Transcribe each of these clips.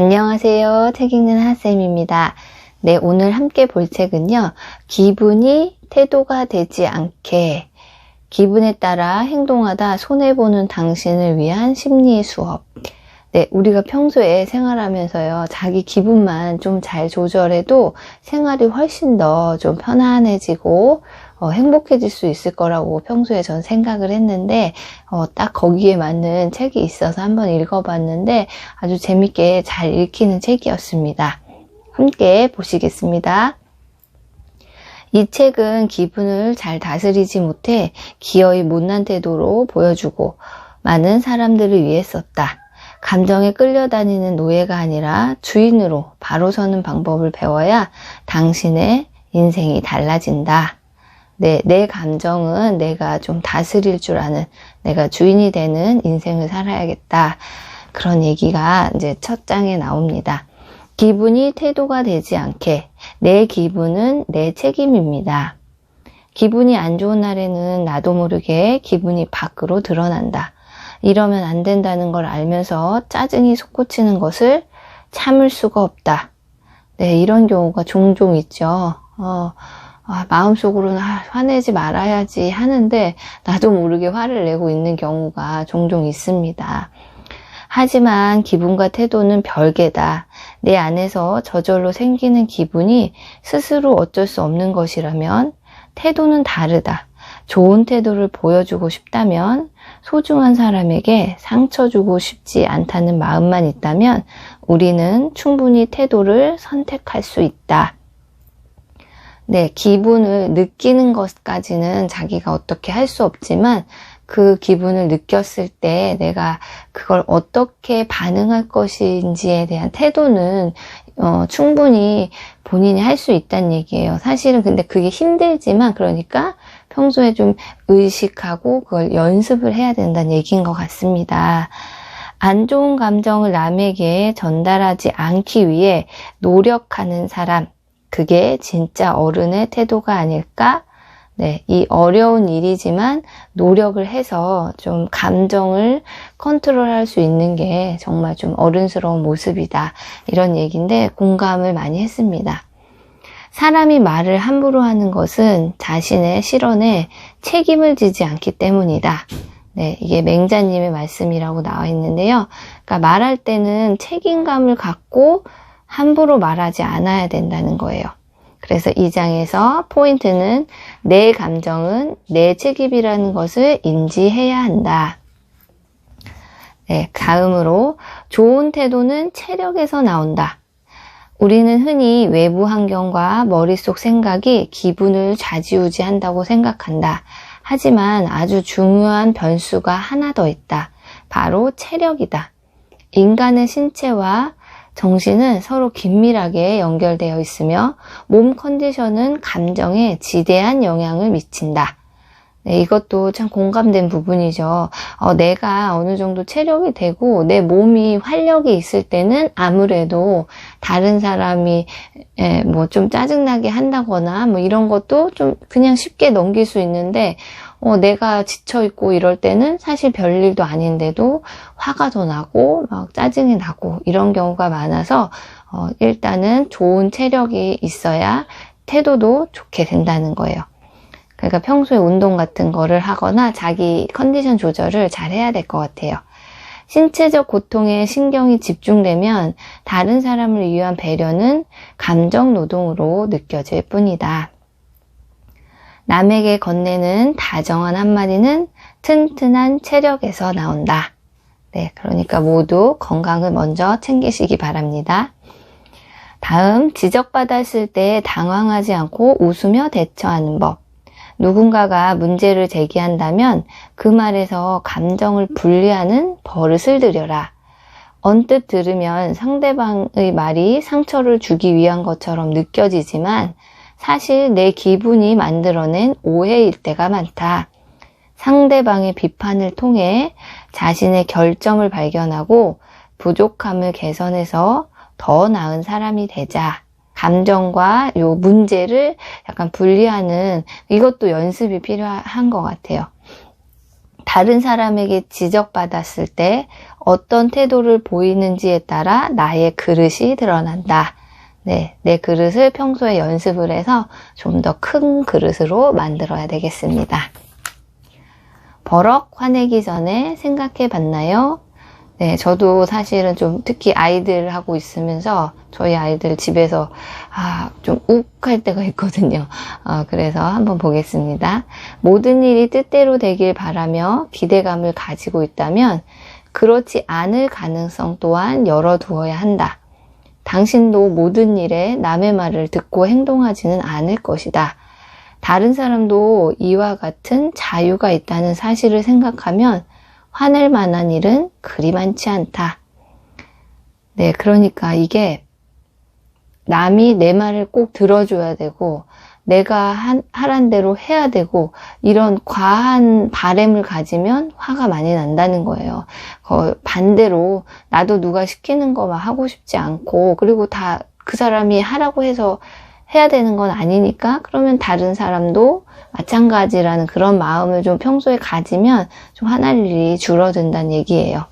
안녕하세요. 책 읽는 하쌤입니다. 네, 오늘 함께 볼 책은요. 기분이 태도가 되지 않게 기분에 따라 행동하다 손해보는 당신을 위한 심리 수업. 네, 우리가 평소에 생활하면서요. 자기 기분만 좀 잘 조절해도 생활이 훨씬 더 좀 편안해지고 행복해질 수 있을 거라고 평소에 전 생각을 했는데 딱 거기에 맞는 책이 있어서 한번 읽어봤는데 아주 재밌게 잘 읽히는 책이었습니다. 함께 보시겠습니다. 이 책은 기분을 잘 다스리지 못해 기어이 못난 태도로 보여주고 많은 사람들을 위해 썼다. 감정에 끌려다니는 노예가 아니라 주인으로 바로 서는 방법을 배워야 당신의 인생이 달라진다. 네, 내 감정은 내가 좀 다스릴 줄 아는, 내가 주인이 되는 인생을 살아야겠다. 그런 얘기가 이제 첫 장에 나옵니다. 기분이 태도가 되지 않게 내 기분은 내 책임입니다. 기분이 안 좋은 날에는 나도 모르게 기분이 밖으로 드러난다. 이러면 안 된다는 걸 알면서 짜증이 솟구치는 것을 참을 수가 없다. 네, 이런 경우가 종종 있죠. 마음속으로는 화내지 말아야지 하는데 나도 모르게 화를 내고 있는 경우가 종종 있습니다. 하지만 기분과 태도는 별개다. 내 안에서 저절로 생기는 기분이 스스로 어쩔 수 없는 것이라면 태도는 다르다. 좋은 태도를 보여주고 싶다면, 소중한 사람에게 상처 주고 싶지 않다는 마음만 있다면 우리는 충분히 태도를 선택할 수 있다. 네, 기분을 느끼는 것까지는 자기가 어떻게 할 수 없지만 그 기분을 느꼈을 때 내가 그걸 어떻게 반응할 것인지에 대한 태도는 충분히 본인이 할 수 있다는 얘기예요. 사실은 근데 그게 힘들지만 그러니까 평소에 좀 의식하고 그걸 연습을 해야 된다는 얘기인 것 같습니다. 안 좋은 감정을 남에게 전달하지 않기 위해 노력하는 사람, 그게 진짜 어른의 태도가 아닐까? 네, 이 어려운 일이지만 노력을 해서 좀 감정을 컨트롤할 수 있는 게 정말 좀 어른스러운 모습이다. 이런 얘기인데 공감을 많이 했습니다. 사람이 말을 함부로 하는 것은 자신의 실언에 책임을 지지 않기 때문이다. 네, 이게 맹자님의 말씀이라고 나와 있는데요. 그러니까 말할 때는 책임감을 갖고 함부로 말하지 않아야 된다는 거예요. 그래서 이 장에서 포인트는 내 감정은 내 책임이라는 것을 인지해야 한다. 네, 다음으로 좋은 태도는 체력에서 나온다. 우리는 흔히 외부 환경과 머릿속 생각이 기분을 좌지우지한다고 생각한다. 하지만 아주 중요한 변수가 하나 더 있다. 바로 체력이다. 인간의 신체와 정신은 서로 긴밀하게 연결되어 있으며 몸 컨디션은 감정에 지대한 영향을 미친다. 네, 이것도 참 공감된 부분이죠. 내가 어느 정도 체력이 되고 내 몸이 활력이 있을 때는 아무래도 다른 사람이 뭐 좀 짜증나게 한다거나 뭐 이런 것도 좀 그냥 쉽게 넘길 수 있는데 내가 지쳐있고 이럴 때는 사실 별일도 아닌데도 화가 더 나고 막 짜증이 나고 이런 경우가 많아서 일단은 좋은 체력이 있어야 태도도 좋게 된다는 거예요. 그러니까 평소에 운동 같은 거를 하거나 자기 컨디션 조절을 잘 해야 될 것 같아요. 신체적 고통에 신경이 집중되면 다른 사람을 위한 배려는 감정 노동으로 느껴질 뿐이다. 남에게 건네는 다정한 한마디는 튼튼한 체력에서 나온다. 네, 그러니까 모두 건강을 먼저 챙기시기 바랍니다. 다음, 지적받았을 때 당황하지 않고 웃으며 대처하는 법. 누군가가 문제를 제기한다면 그 말에서 감정을 분리하는 버릇을 들여라. 언뜻 들으면 상대방의 말이 상처를 주기 위한 것처럼 느껴지지만 사실 내 기분이 만들어낸 오해일 때가 많다. 상대방의 비판을 통해 자신의 결점을 발견하고 부족함을 개선해서 더 나은 사람이 되자. 감정과 요 문제를 약간 분리하는 이것도 연습이 필요한 것 같아요. 다른 사람에게 지적받았을 때 어떤 태도를 보이는지에 따라 나의 그릇이 드러난다. 네, 내 그릇을 평소에 연습을 해서 좀 더 큰 그릇으로 만들어야 되겠습니다. 버럭 화내기 전에 생각해 봤나요? 네, 저도 사실은 좀 특히 아이들 하고 있으면서 저희 아이들 집에서 좀 욱할 때가 있거든요. 그래서 한번 보겠습니다. 모든 일이 뜻대로 되길 바라며 기대감을 가지고 있다면 그렇지 않을 가능성 또한 열어두어야 한다. 당신도 모든 일에 남의 말을 듣고 행동하지는 않을 것이다. 다른 사람도 이와 같은 자유가 있다는 사실을 생각하면 화낼 만한 일은 그리 많지 않다. 네, 그러니까 이게 남이 내 말을 꼭 들어줘야 되고 내가 하란 대로 해야 되고 이런 과한 바램을 가지면 화가 많이 난다는 거예요. 반대로 나도 누가 시키는 거만 하고 싶지 않고 그리고 다 그 사람이 하라고 해서 해야 되는 건 아니니까 그러면 다른 사람도 마찬가지라는 그런 마음을 좀 평소에 가지면 좀 화날 일이 줄어든다는 얘기예요.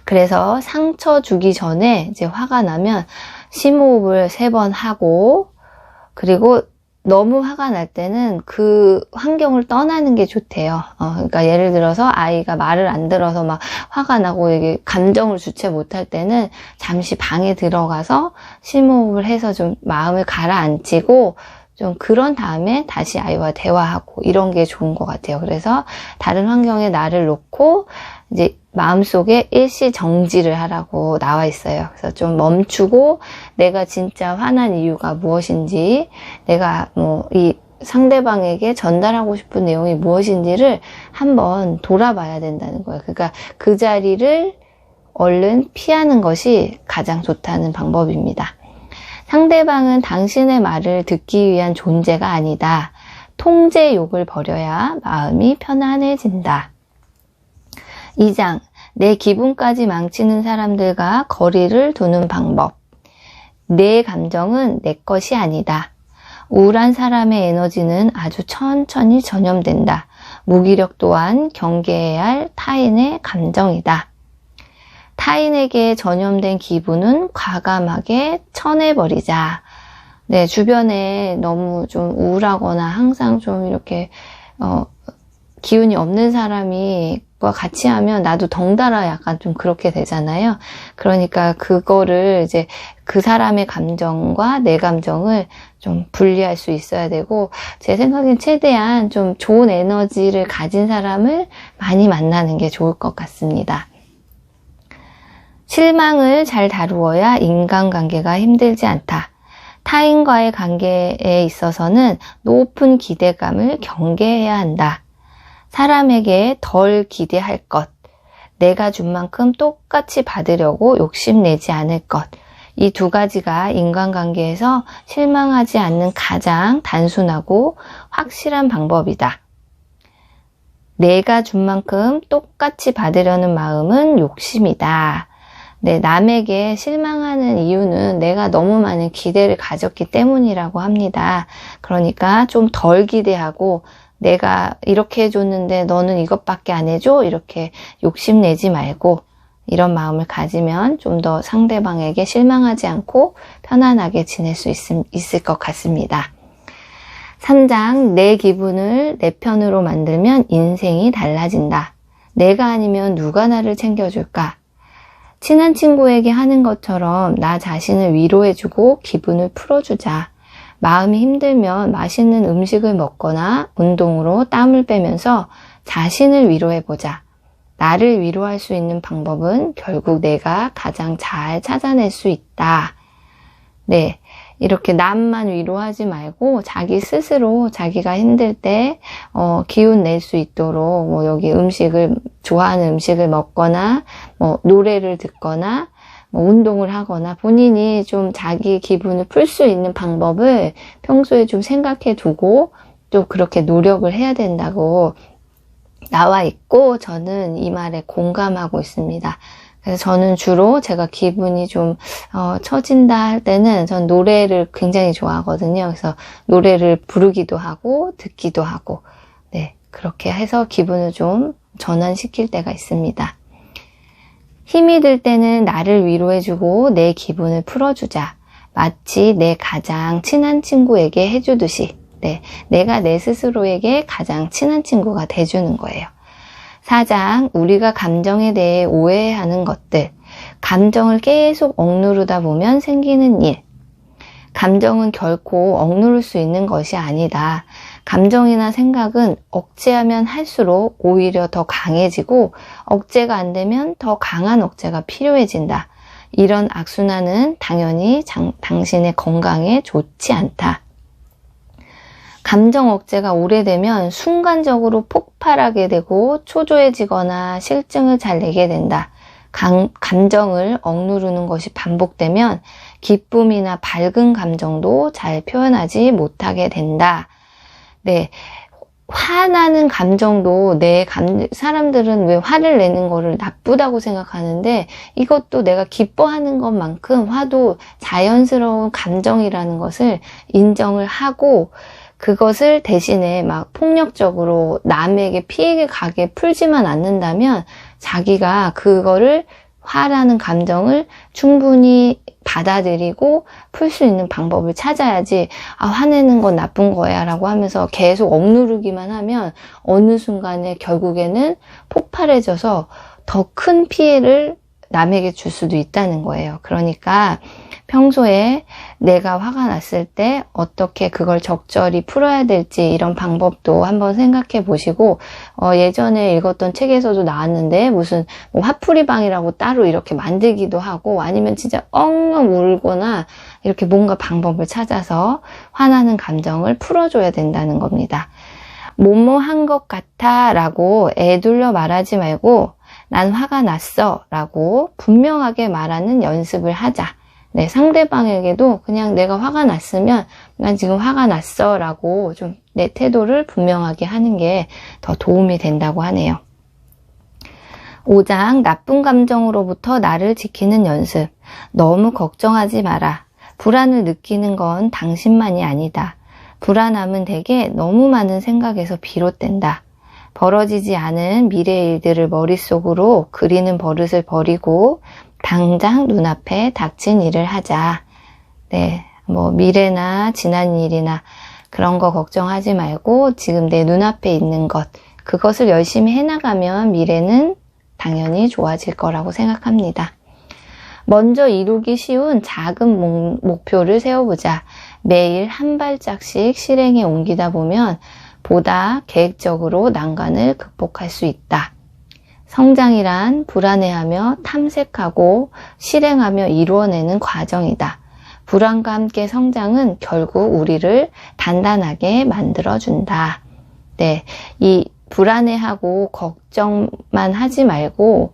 그래서 상처 주기 전에 이제 화가 나면 심호흡을 3번 하고 그리고 너무 화가 날 때는 그 환경을 떠나는 게 좋대요. 그러니까 예를 들어서 아이가 말을 안 들어서 막 화가 나고 이게 감정을 주체 못할 때는 잠시 방에 들어가서 심호흡을 해서 좀 마음을 가라앉히고 좀 그런 다음에 다시 아이와 대화하고 이런 게 좋은 것 같아요. 그래서 다른 환경에 나를 놓고 이제 마음속에 일시 정지를 하라고 나와 있어요. 그래서 좀 멈추고 내가 진짜 화난 이유가 무엇인지 내가 이 상대방에게 전달하고 싶은 내용이 무엇인지를 한번 돌아봐야 된다는 거예요. 그러니까 그 자리를 얼른 피하는 것이 가장 좋다는 방법입니다. 상대방은 당신의 말을 듣기 위한 존재가 아니다. 통제욕을 버려야 마음이 편안해진다. 2장, 내 기분까지 망치는 사람들과 거리를 두는 방법. 내 감정은 내 것이 아니다. 우울한 사람의 에너지는 아주 천천히 전염된다. 무기력 또한 경계해야 할 타인의 감정이다. 타인에게 전염된 기분은 과감하게 쳐내버리자. 네, 주변에 너무 좀 우울하거나 항상 좀 이렇게 기운이 없는 사람이 같이 하면 나도 덩달아 약간 좀 그렇게 되잖아요. 그러니까 그거를 이제 그 사람의 감정과 내 감정을 좀 분리할 수 있어야 되고 제 생각엔 최대한 좀 좋은 에너지를 가진 사람을 많이 만나는 게 좋을 것 같습니다. 실망을 잘 다루어야 인간관계가 힘들지 않다. 타인과의 관계에 있어서는 높은 기대감을 경계해야 한다. 사람에게 덜 기대할 것, 내가 준 만큼 똑같이 받으려고 욕심내지 않을 것, 이 2가지가 인간관계에서 실망하지 않는 가장 단순하고 확실한 방법이다. 내가 준 만큼 똑같이 받으려는 마음은 욕심이다. 네, 남에게 실망하는 이유는 내가 너무 많은 기대를 가졌기 때문이라고 합니다. 그러니까 좀 덜 기대하고 내가 이렇게 해줬는데 너는 이것밖에 안 해줘? 이렇게 욕심내지 말고 이런 마음을 가지면 좀 더 상대방에게 실망하지 않고 편안하게 지낼 수 있을 것 같습니다. 3장, 내 기분을 내 편으로 만들면 인생이 달라진다. 내가 아니면 누가 나를 챙겨줄까? 친한 친구에게 하는 것처럼 나 자신을 위로해주고 기분을 풀어주자. 마음이 힘들면 맛있는 음식을 먹거나 운동으로 땀을 빼면서 자신을 위로해보자. 나를 위로할 수 있는 방법은 결국 내가 가장 잘 찾아낼 수 있다. 네, 이렇게 남만 위로하지 말고 자기 스스로 자기가 힘들 때 기운 낼 수 있도록 여기 좋아하는 음식을 먹거나 노래를 듣거나 운동을 하거나 본인이 좀 자기 기분을 풀 수 있는 방법을 평소에 좀 생각해 두고 또 그렇게 노력을 해야 된다고 나와 있고 저는 이 말에 공감하고 있습니다. 그래서 저는 주로 제가 기분이 좀 처진다 할 때는 전 노래를 굉장히 좋아하거든요. 그래서 노래를 부르기도 하고 듣기도 하고 네, 그렇게 해서 기분을 좀 전환시킬 때가 있습니다. 힘이 들 때는 나를 위로해주고 내 기분을 풀어주자. 마치 내 가장 친한 친구에게 해주듯이 내가 내 스스로에게 가장 친한 친구가 돼주는 거예요. 4장, 우리가 감정에 대해 오해하는 것들. 감정을 계속 억누르다 보면 생기는 일. 감정은 결코 억누를 수 있는 것이 아니다. 감정이나 생각은 억제하면 할수록 오히려 더 강해지고 억제가 안 되면 더 강한 억제가 필요해진다. 이런 악순환은 당연히 당신의 건강에 좋지 않다. 감정 억제가 오래되면 순간적으로 폭발하게 되고 초조해지거나 실증을 잘 내게 된다. 감정을 억누르는 것이 반복되면 기쁨이나 밝은 감정도 잘 표현하지 못하게 된다. 화나는 감정도 사람들은 왜 화를 내는 거를 나쁘다고 생각하는데 이것도 내가 기뻐하는 것만큼 화도 자연스러운 감정이라는 것을 인정을 하고 그것을 대신에 막 폭력적으로 남에게 피해를 가게 풀지만 않는다면 자기가 그거를 화라는 감정을 충분히 받아들이고 풀 수 있는 방법을 찾아야지 화내는 건 나쁜 거야 라고 하면서 계속 억누르기만 하면 어느 순간에 결국에는 폭발해져서 더 큰 피해를 남에게 줄 수도 있다는 거예요. 그러니까 평소에 내가 화가 났을 때 어떻게 그걸 적절히 풀어야 될지 이런 방법도 한번 생각해 보시고 예전에 읽었던 책에서도 나왔는데 무슨 화풀이방이라고 따로 이렇게 만들기도 하고 아니면 진짜 엉엉 울거나 이렇게 뭔가 방법을 찾아서 화나는 감정을 풀어줘야 된다는 겁니다. 뭐뭐 한 것 같아 라고 애둘러 말하지 말고 난 화가 났어 라고 분명하게 말하는 연습을 하자. 상대방에게도 그냥 내가 화가 났으면 난 지금 화가 났어 라고 좀 내 태도를 분명하게 하는 게 더 도움이 된다고 하네요. 5장, 나쁜 감정으로부터 나를 지키는 연습. 너무 걱정하지 마라. 불안을 느끼는 건 당신만이 아니다. 불안함은 대개 너무 많은 생각에서 비롯된다. 벌어지지 않은 미래의 일들을 머릿속으로 그리는 버릇을 버리고 당장 눈앞에 닥친 일을 하자. 미래나 지난 일이나 그런 거 걱정하지 말고 지금 내 눈앞에 있는 것, 그것을 열심히 해나가면 미래는 당연히 좋아질 거라고 생각합니다. 먼저 이루기 쉬운 작은 목표를 세워보자. 매일 한 발짝씩 실행에 옮기다 보면 보다 계획적으로 난관을 극복할 수 있다. 성장이란 불안해하며 탐색하고 실행하며 이루어내는 과정이다. 불안과 함께 성장은 결국 우리를 단단하게 만들어준다. 이 불안해하고 걱정만 하지 말고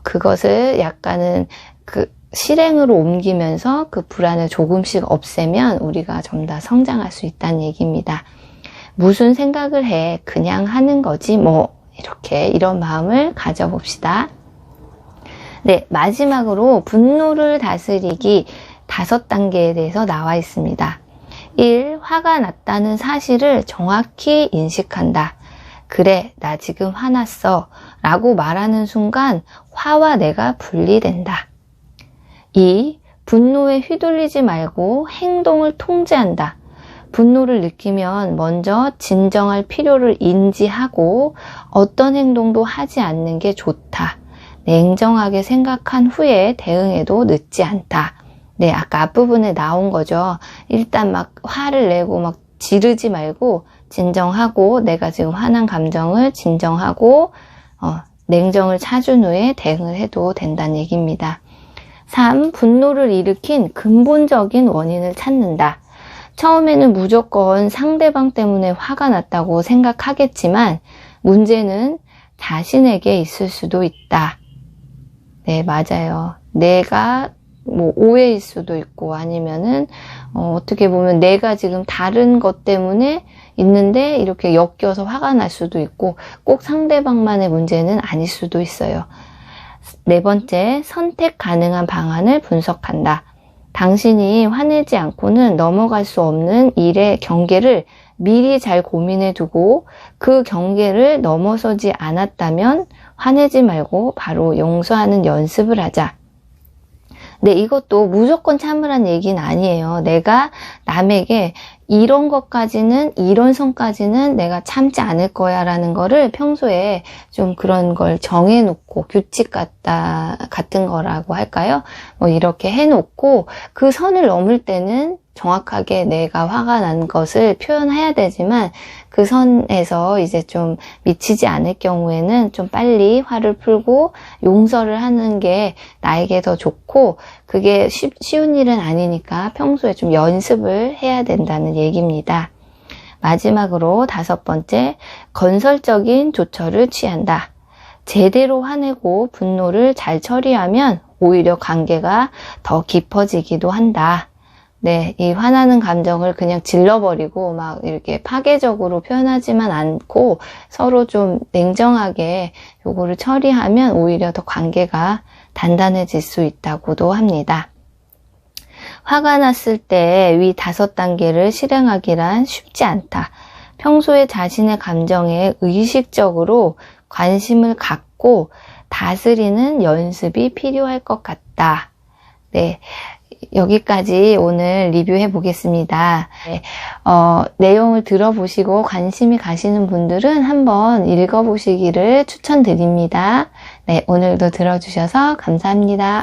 그것을 약간은 실행으로 옮기면서 그 불안을 조금씩 없애면 우리가 좀 더 성장할 수 있다는 얘기입니다. 무슨 생각을 해? 그냥 하는 거지 이런 마음을 가져봅시다. 마지막으로 분노를 다스리기 5단계에 대해서 나와 있습니다. 1. 화가 났다는 사실을 정확히 인식한다. 그래, 나 지금 화났어 라고 말하는 순간 화와 내가 분리된다. 2. 분노에 휘둘리지 말고 행동을 통제한다. 분노를 느끼면 먼저 진정할 필요를 인지하고 어떤 행동도 하지 않는 게 좋다. 냉정하게 생각한 후에 대응해도 늦지 않다. 아까 앞부분에 나온 거죠. 일단 막 화를 내고 막 지르지 말고 진정하고 내가 지금 화난 감정을 진정하고 냉정을 찾은 후에 대응을 해도 된다는 얘기입니다. 3. 분노를 일으킨 근본적인 원인을 찾는다. 처음에는 무조건 상대방 때문에 화가 났다고 생각하겠지만 문제는 자신에게 있을 수도 있다. 맞아요. 내가 오해일 수도 있고 아니면은 어떻게 보면 내가 지금 다른 것 때문에 있는데 이렇게 엮여서 화가 날 수도 있고 꼭 상대방만의 문제는 아닐 수도 있어요. 4번째, 선택 가능한 방안을 분석한다. 당신이 화내지 않고는 넘어갈 수 없는 일의 경계를 미리 잘 고민해 두고 그 경계를 넘어서지 않았다면 화내지 말고 바로 용서하는 연습을 하자. 네, 이것도 무조건 참으란 얘기는 아니에요. 내가 남에게 이런 것까지는, 이런 선까지는 내가 참지 않을 거야 라는 거를 평소에 좀 그런 걸 정해놓고 규칙 같은 거라고 할까요? 뭐 이렇게 해놓고 그 선을 넘을 때는 정확하게 내가 화가 난 것을 표현해야 되지만 그 선에서 이제 좀 미치지 않을 경우에는 좀 빨리 화를 풀고 용서를 하는 게 나에게 더 좋고 그게 쉬운 일은 아니니까 평소에 좀 연습을 해야 된다는 얘기입니다. 마지막으로 5번째, 건설적인 조처를 취한다. 제대로 화내고 분노를 잘 처리하면 오히려 관계가 더 깊어지기도 한다. 네, 이 화나는 감정을 그냥 질러버리고 막 이렇게 파괴적으로 표현하지만 않고 서로 좀 냉정하게 요거를 처리하면 오히려 더 관계가 단단해질 수 있다고도 합니다. 화가 났을 때 위 5단계를 실행하기란 쉽지 않다. 평소에 자신의 감정에 의식적으로 관심을 갖고 다스리는 연습이 필요할 것 같다. 네. 여기까지 오늘 리뷰해 보겠습니다. 네, 내용을 들어보시고 관심이 가시는 분들은 한번 읽어보시기를 추천드립니다. 네, 오늘도 들어주셔서 감사합니다.